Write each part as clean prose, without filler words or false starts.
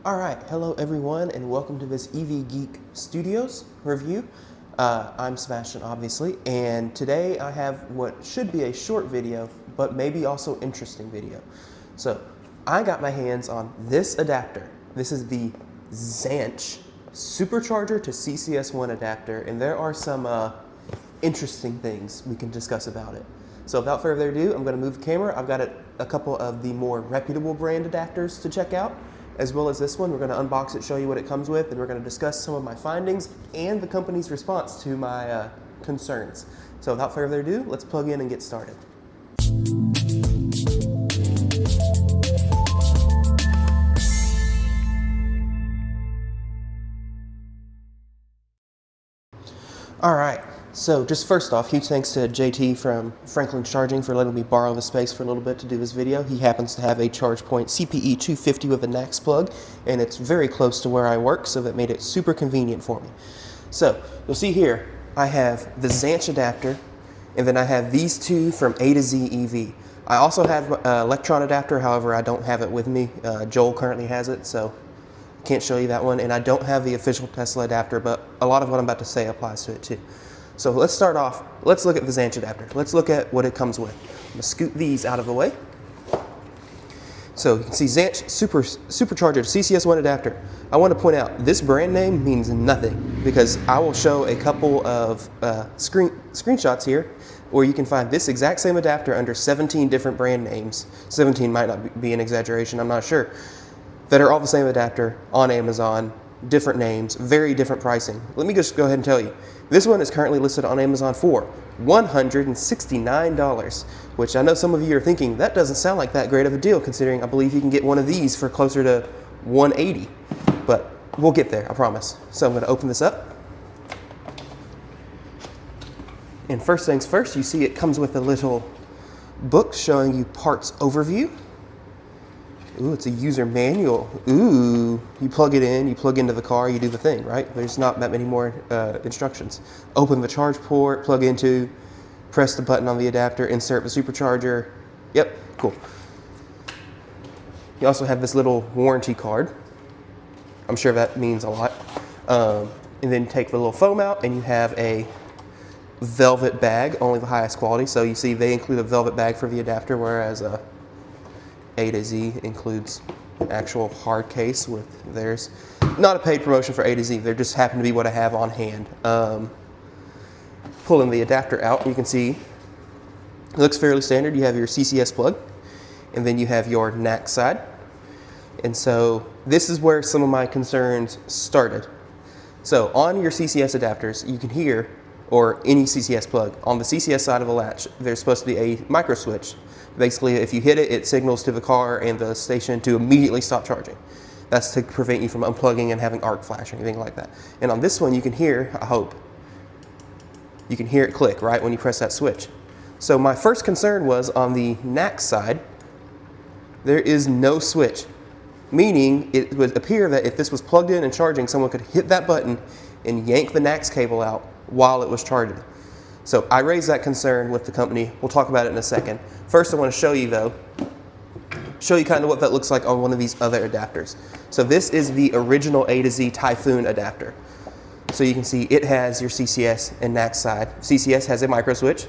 Alright, hello everyone and welcome to this EV Geek Studios review. I'm Sebastian obviously, and today I have what should be a short video, but maybe also interesting video. So, I got my hands on this adapter. This is the NACS Supercharger to CCS1 adapter, and there are some interesting things we can discuss about it. So without further ado, I'm going to move the camera. I've got a couple of the more reputable brand adapters to check out, as well as this one. We're going to unbox it, show you what it comes with, and we're going to discuss some of my findings and the company's response to my concerns. So without further ado, let's plug in and get started. All right. So just first off, huge thanks to JT from Franklin Charging for letting me borrow the space for a little bit to do this video. He happens to have a ChargePoint CPE 250 with a NACS plug, and it's very close to where I work, so that made it super convenient for me. So you'll see here, I have the NACS adapter, and then I have these two from A to Z EV. I also have an Electron adapter, however, I don't have it with me. Joel currently has it, so can't show you that one, and I don't have the official Tesla adapter, but a lot of what I'm about to say applies to it too. So let's start off, let's look at the NACS adapter. Let's look at what it comes with. I'm gonna scoot these out of the way. So you can see NACS Supercharger CCS1 adapter. I want to point out, this brand name means nothing, because I will show a couple of screenshots here where you can find this exact same adapter under 17 different brand names. 17 might not be an exaggeration, I'm not sure, that are all the same adapter on Amazon, different names, very different pricing. Let me just go ahead and tell you, this one is currently listed on Amazon for $169, which I know some of you are thinking, that doesn't sound like that great of a deal, considering I believe you can get one of these for closer to $180, but we'll get there, I promise. So I'm gonna open this up. And first things first, you see it comes with a little book showing you parts overview. Ooh, it's a user manual. Ooh, you plug it in, you plug into the car, you do the thing, right? There's not that many more instructions. Open the charge port, plug into, press the button on the adapter, insert the supercharger. Yep, cool. You also have this little warranty card. I'm sure that means a lot. And then take the little foam out, and you have a velvet bag, only the highest quality. So you see they include a velvet bag for the adapter, whereas A to Z includes an actual hard case with theirs. Not a paid promotion for A to Z, they just happen to be what I have on hand. Pulling the adapter out, you can see it looks fairly standard. You have your CCS plug, and then you have your NACS side. And so this is where some of my concerns started. So on your CCS adapters, you can hear, or any CCS plug, on the CCS side of the latch, there's supposed to be a micro switch. Basically, if you hit it, it signals to the car and the station to immediately stop charging. That's to prevent you from unplugging and having arc flash or anything like that. And on this one, you can hear, I hope, you can hear it click, right, when you press that switch. So my first concern was on the NACS side, there is no switch. Meaning, it would appear that if this was plugged in and charging, someone could hit that button and yank the NACS cable out while it was charging. So I raised that concern with the company. We'll talk about it in a second. First, I want to show you though, kind of what that looks like on one of these other adapters. So this is the original A to Z Typhoon adapter. So you can see it has your CCS and NACS side. CCS has a micro switch.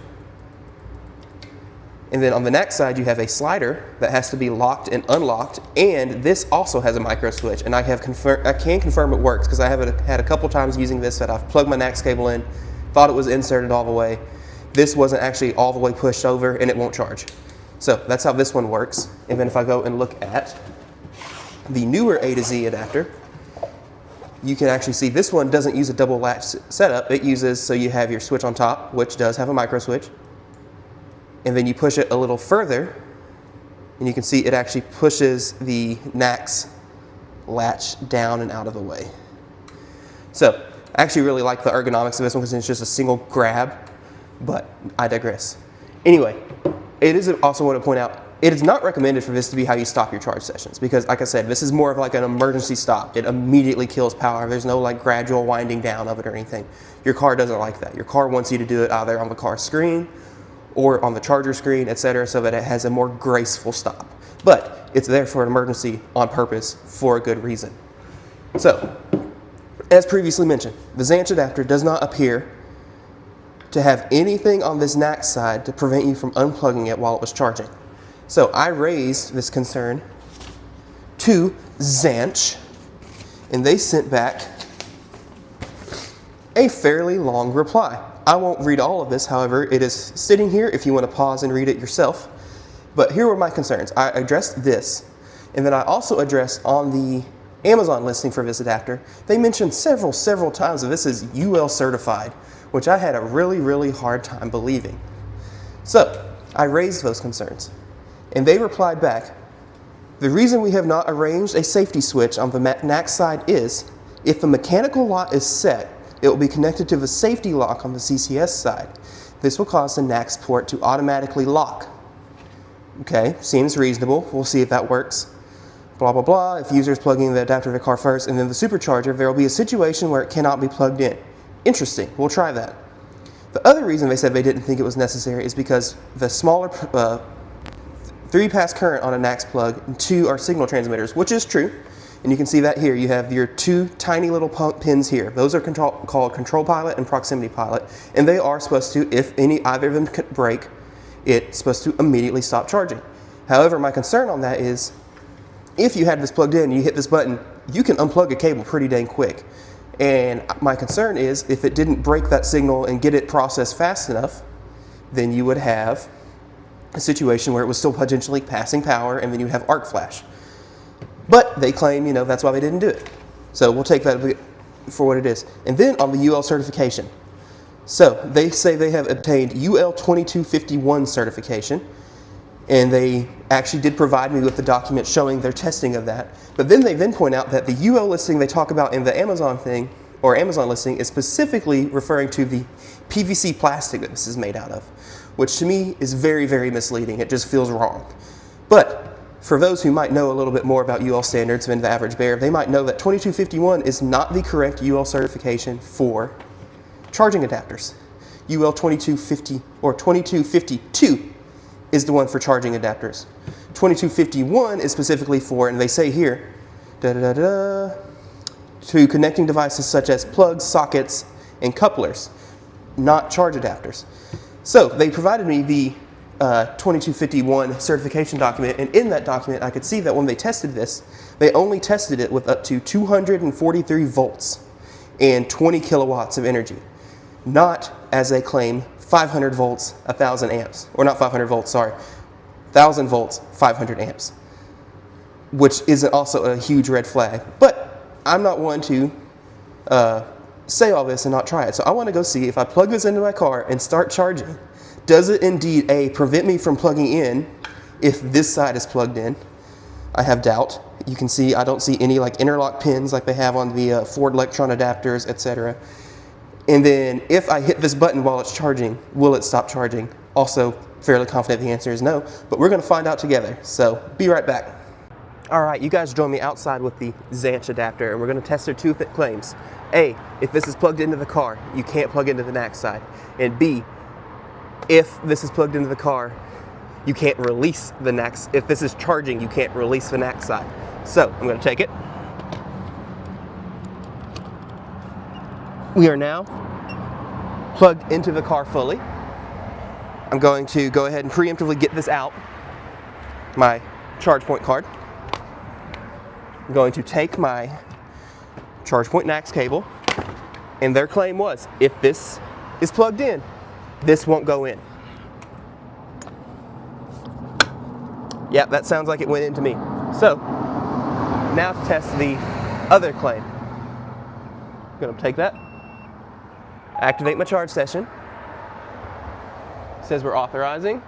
And then on the NACS side, you have a slider that has to be locked and unlocked. And this also has a micro switch. And I can confirm it works, because I have had a couple times using this that I've plugged my NACS cable in, thought it was inserted all the way. This wasn't actually all the way pushed over, and it won't charge. So that's how this one works. And then if I go and look at the newer A to Z adapter, you can actually see this one doesn't use a double latch setup. It uses, so you have your switch on top, which does have a micro switch. And then you push it a little further, and you can see it actually pushes the NACS latch down and out of the way. So I actually really like the ergonomics of this one, because it's just a single grab, but I digress. Anyway, it is also want to point out, it is not recommended for this to be how you stop your charge sessions, because like I said, this is more of like an emergency stop. It immediately kills power. There's no like gradual winding down of it or anything. Your car doesn't like that. Your car wants you to do it either on the car screen or on the charger screen, etc., so that it has a more graceful stop. But it's there for an emergency on purpose for a good reason. So, as previously mentioned, the ZANCH adapter does not appear to have anything on this NACS side to prevent you from unplugging it while it was charging. So I raised this concern to ZANCH, and they sent back a fairly long reply. I won't read all of this, however, it is sitting here if you want to pause and read it yourself. But here were my concerns. I addressed this, and then I also addressed on the Amazon listing for this adapter, they mentioned several times that this is UL certified, which I had a really hard time believing. So I raised those concerns, and they replied back, the reason we have not arranged a safety switch on the NACS side is, if the mechanical lock is set, it will be connected to the safety lock on the CCS side. This will cause the NACS port to automatically lock. Okay, seems reasonable. We'll see if that works. Blah, blah, blah. If users plugging the adapter to the car first and then the supercharger, there will be a situation where it cannot be plugged in. Interesting. We'll try that. The other reason they said they didn't think it was necessary is because the smaller 3-pass current on a NACS plug and 2 are signal transmitters, which is true. And you can see that here. You have your 2 tiny little pins here. Those are called control pilot and proximity pilot. And they are supposed to, if either of them break, it's supposed to immediately stop charging. However, my concern on that is, if you had this plugged in and you hit this button, you can unplug a cable pretty dang quick. And my concern is, if it didn't break that signal and get it processed fast enough, then you would have a situation where it was still potentially passing power, and then you would have arc flash. But they claim, you know, that's why they didn't do it. So we'll take that for what it is. And then on the UL certification. So they say they have obtained UL 2251 certification, and they actually did provide me with the document showing their testing of that. But then they point out that the UL listing they talk about in the Amazon thing, or Amazon listing, is specifically referring to the PVC plastic that this is made out of, which to me is very misleading. It just feels wrong. But for those who might know a little bit more about UL standards than the average bear, they might know that 2251 is not the correct UL certification for charging adapters. UL 2250 or 2252 is the one for charging adapters. 2251 is specifically for, and they say here, to connecting devices such as plugs, sockets, and couplers, not charge adapters. So they provided me the 2251 certification document, and in that document I could see that when they tested this, they only tested it with up to 243 volts and 20 kilowatts of energy, not, as they claim, 500 volts, 1,000 amps, or not 500 volts, sorry, 1,000 volts, 500 amps, which is also a huge red flag. But I'm not one to say all this and not try it, so I want to go see if I plug this into my car and start charging. Does it indeed, A, prevent me from plugging in if this side is plugged in? I have doubt. You can see I don't see any like interlock pins like they have on the Ford Electron adapters, etc. And then if I hit this button while it's charging, will it stop charging? Also fairly confident the answer is no, but we're going to find out together. So be right back. All right, you guys join me outside with the ZANCH adapter, and we're going to test their two claims. A, if this is plugged into the car, you can't plug into the NACS side. And B, if this is plugged into the car, you can't release the NACS. If this is charging, you can't release the NACS side. So I'm going to take it. We are now plugged into the car fully. I'm going to go ahead and preemptively get this out, my ChargePoint card. I'm going to take my ChargePoint NACS cable, and their claim was, if this is plugged in, this won't go in. Yeah, that sounds like it went into me. So, now to test the other claim. I'm going to take that, activate my charge session. It says we're authorizing.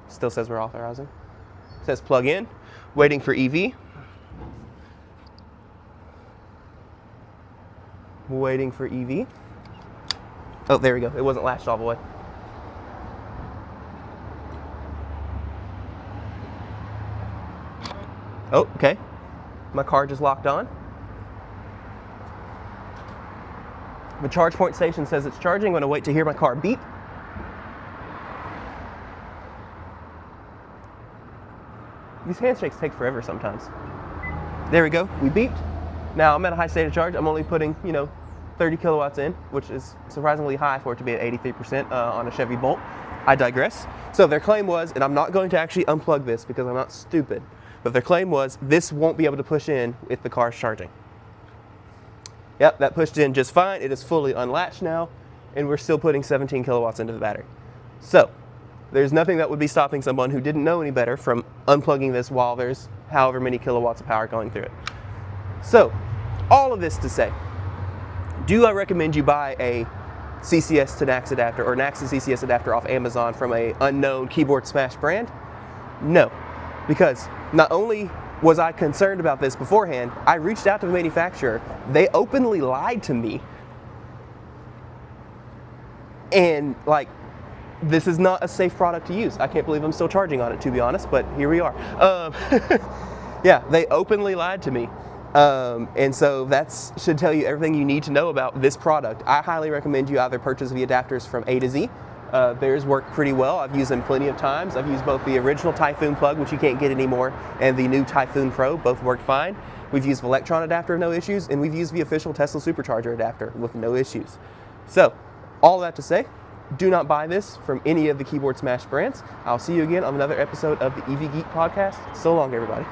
Still says we're authorizing. It says plug in, waiting for EV. Waiting for EV. Oh, there we go. It wasn't latched all the way. Oh, okay. My car just locked on. The ChargePoint station says it's charging. I'm going to wait to hear my car beep. These handshakes take forever sometimes. There we go, we beeped. Now I'm at a high state of charge. I'm only putting, 30 kilowatts in, which is surprisingly high for it to be at 83% on a Chevy Bolt. I digress. So their claim was, and I'm not going to actually unplug this because I'm not stupid, but their claim was this won't be able to push in if the car's charging. Yep, that pushed in just fine. It is fully unlatched now, and we're still putting 17 kilowatts into the battery. So there's nothing that would be stopping someone who didn't know any better from unplugging this while there's however many kilowatts of power going through it. So all of this to say, do I recommend you buy a CCS to NACS adapter or NACS-to-CCS adapter off Amazon from an unknown keyboard smash brand? No, because not only was I concerned about this beforehand, I reached out to the manufacturer. They openly lied to me. And this is not a safe product to use. I can't believe I'm still charging on it, to be honest, but here we are. Yeah, they openly lied to me. And so that should tell you everything you need to know about this product. I highly recommend you either purchase the adapters from A to Z. Theirs work pretty well. I've used them plenty of times. I've used both the original Typhoon plug, which you can't get anymore, and the new Typhoon Pro. Both work fine. We've used Electron adapter, no issues, and we've used the official Tesla Supercharger adapter with no issues. So, all that to say, do not buy this from any of the keyboard smash brands. I'll see you again on another episode of the EV Geek podcast. So long, everybody.